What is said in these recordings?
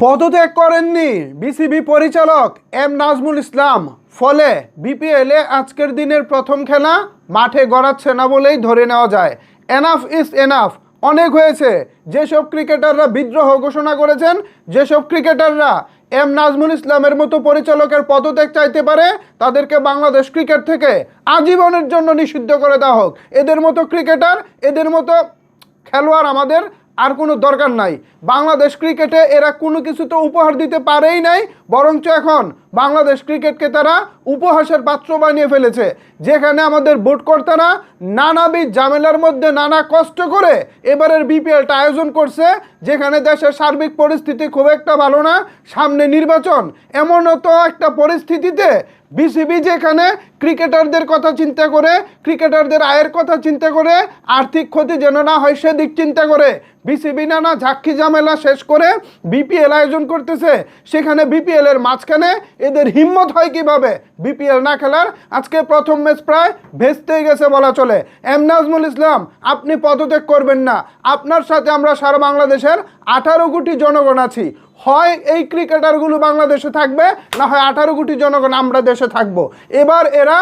পদত্যাগ করেননি বিসিবি পরিচালক এম নাজমুল ইসলাম। ফলে বিপিএলে আজকের দিনের প্রথম খেলা মাঠে গড়াচ্ছে না বলেই ধরে নেওয়া যায়। এনাফ ইজ এনাফ, অনেক হয়েছে। যেসব ক্রিকেটাররা বিদ্রোহ ঘোষণা করেছেন, যেসব ক্রিকেটাররা এম নাজমুল ইসলামের মতো পরিচালকের পদত্যাগ চাইতে পারে, তাদেরকে বাংলাদেশ ক্রিকেট থেকে আজীবনের জন্য নিষিদ্ধ করে দেওয়া হোক। এদের মতো ক্রিকেটার, এদের মতো খেলোয়াড় আমাদের আর কোনো দরকার নাই। বাংলাদেশ ক্রিকেটে এরা কোনো কিছু তো উপহার দিতে পারেই নাই, বরঞ্চ এখন বাংলাদেশ ক্রিকেটকে তারা উপহাসের পাত্র বানিয়ে ফেলেছে। যেখানে আমাদের বোর্ডকর্তারা নানাবিধ ঝামেলার মধ্যে নানা কষ্ট করে এবারের বিপিএলটা আয়োজন করছে, যেখানে দেশের সার্বিক পরিস্থিতি খুব একটা ভালো না, সামনে নির্বাচন, এমনও তো একটা পরিস্থিতিতে বিসিবি যেখানে ক্রিকেটারদের কথা চিন্তা করে, ক্রিকেটারদের আয়ের কথা চিন্তা করে, আর্থিক ক্ষতি যেন না হয় সেদিক চিন্তা করে বিসিবি নানা ঝাক্কি ঝামেলা শেষ করে বিপিএল আয়োজন করতেছে। সেখানে বিপিএল এর মাঝখানে এদের হিম্মত হয় কিভাবে বিপিএল না খেলার? আজকে প্রথম ম্যাচ প্রায় ভেস্তেই গেছে বলা চলে। এম নাজমুল ইসলাম, আপনি পদত্যাগ করবেন না। আপনার সাথে আমরা সারা বাংলাদেশের 18 কোটি জনগণ আছি। হয় এই ক্রিকেটারগুলো বাংলাদেশে থাকবে, না হয় 18 কোটি জনগণ আমরা দেশে থাকবো। এবার এরা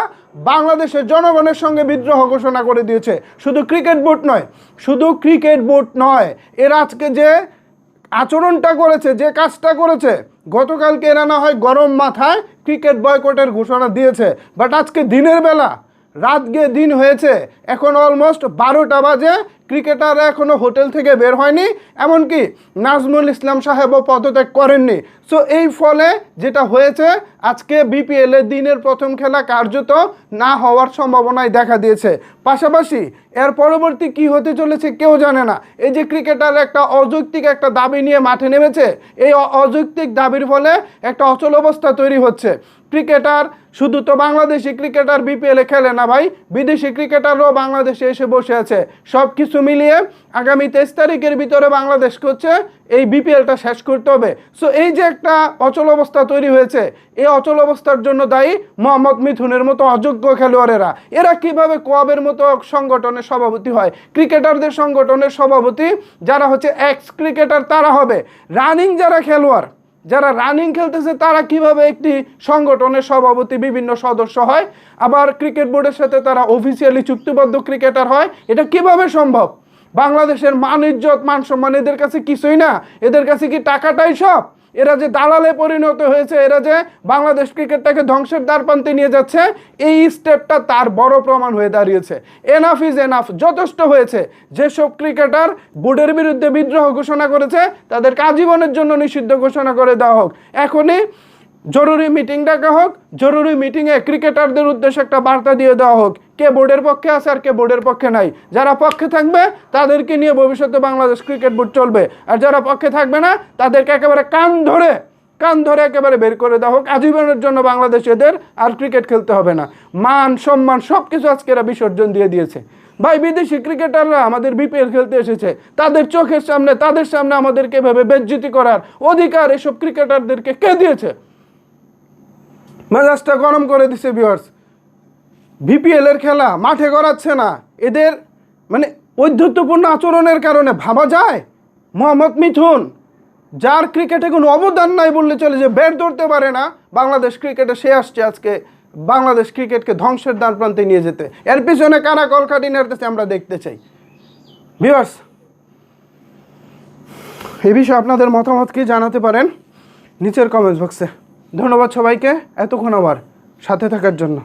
বাংলাদেশের জনগণের সঙ্গে বিদ্রোহ ঘোষণা করে দিয়েছে। শুধু ক্রিকেট বোর্ড নয়, এরা আজকে যে আচরণটা করেছে, যে কাজটা করেছে, গতকালকে এরা না হয় গরম মাথায় ক্রিকেট বয়কটের ঘোষণা দিয়েছে, বাট আজকে দিনের বেলা রাত গিয়ে দিন হয়েছে, এখন অলমোস্ট 12টা বাজে, ক্রিকেটাররা এখনও হোটেল থেকে বের হয়নি, এমনকি নাজমুল ইসলাম সাহেবও পদত্যাগ করেননি। সো এই ফলে যেটা হয়েছে, আজকে বিপিএল এর দিনের প্রথম খেলা কার্যত না হওয়ার সম্ভাবনাই দেখা দিয়েছে। পাশাপাশি এর পরবর্তী কি হতে চলেছে কেউ জানে না। এই যে ক্রিকেটার একটা অযৌক্তিক একটা দাবি নিয়ে মাঠে নেমেছে, এই অযৌক্তিক দাবির ফলে একটা অচল অবস্থা তৈরি হচ্ছে। ক্রিকেটার শুধু তো বাংলাদেশি ক্রিকেটার বিপিএলে খেলে না ভাই, বিদেশি ক্রিকেটাররাও বাংলাদেশে এসে বসে আছে। সব কিছু মিলিয়ে আগামী 23 তারিখের ভিতরে বাংলাদেশকে হচ্ছে এই বিপিএলটা শেষ করতে হবে। সো এই যে একটা অচল অবস্থা তৈরি হয়েছে, এই অচল অবস্থার জন্য দায়ী মোহাম্মদ মিথুনের মতো অযোগ্য খেলোয়াড়েরা। এরা কিভাবে কোয়াবের মতো সংগঠনের সভাপতি হয়? ক্রিকেটারদের সংগঠনের সভাপতি যারা হচ্ছে এক্স ক্রিকেটার তারা হবে। রানিং যারা খেলোয়াড়, যারা রানিং খেলতেছে, তারা কিভাবে একটি সংগঠনের সভাপতি, বিভিন্ন সদস্য হয়, আবার ক্রিকেট বোর্ডের সাথে তারা অফিসিয়ালি চুক্তিবদ্ধ ক্রিকেটার হয়? এটা কিভাবে সম্ভব? বাংলাদেশের মান ইজ্জত মান সম্মান এদের কাছে কিছুই না? এদের কাছে কি টাকাটাই সব? এরা যে দালালে পরিণত হয়েছে, এরা যে বাংলাদেশ ক্রিকেটটাকে ধ্বংসের দ্বারপ্রান্তে নিয়ে যাচ্ছে, এই স্টেপটা তার বড় প্রমাণ হয়ে দাঁড়িয়েছে। এনাফ ইজ এনাফ, যথেষ্ট হয়েছে। যেসব ক্রিকেটার বোর্ডের বিরুদ্ধে বিদ্রোহ ঘোষণা করেছে, তাদেরকে আজীবনের জন্য নিষিদ্ধ ঘোষণা করে দেওয়া হোক। এখনই জরুরি মিটিং ডাকা হোক, জরুরি মিটিংয়ে ক্রিকেটারদের উদ্দেশ্যে একটা বার্তা দিয়ে দেওয়া হোক, কে বোর্ডের পক্ষে আছে আর কে বোর্ডের পক্ষে নাই। যারা পক্ষে থাকবে তাদেরকে নিয়ে ভবিষ্যতে বাংলাদেশ ক্রিকেট বোর্ড চলবে, আর যারা পক্ষে থাকবে না তাদেরকে একেবারে কান ধরে একেবারে বের করে দেওয়া হোক। আজীবনের জন্য বাংলাদেশ এদের আর ক্রিকেট খেলতে হবে না। মান সম্মান সব কিছু আজকে এরা বিসর্জন দিয়ে দিয়েছে। ভাই, বিদেশি ক্রিকেটাররা আমাদের বিপিএল খেলতে এসেছে, তাদের চোখের সামনে, তাদের সামনে আমাদেরকে এভাবে বেজ্জিতি করার অধিকার এসব ক্রিকেটারদেরকে কে দিয়েছে? মেজাজটা গরম করে দিছে ভিউয়ার্স। বিপিএল এর খেলা মাঠে গড়াচ্ছে না, এদের মানে ঔদ্ধত্যপূর্ণ আচরণের কারণে। ভাবা যায় মোহাম্মদ মিথুন, যার ক্রিকেটে কোনো অবদান নাই বললে চলে, যে ব্যাট ধরতে পারে না বাংলাদেশ ক্রিকেটে, সে আসছে আজকে বাংলাদেশ ক্রিকেটকে ধ্বংসের দ্বারপ্রান্তে নিয়ে যেতে। এর পিছনে কারা কলকাঠি নাড়তেছে আমরা দেখতে চাই। ভিউয়ার্স, এই বিষয়ে আপনাদের মতামত কি জানাতে পারেন নিচের কমেন্টস বক্সে। ধন্যবাদ সবাইকে এতক্ষণ আবার সাথে থাকার জন্য।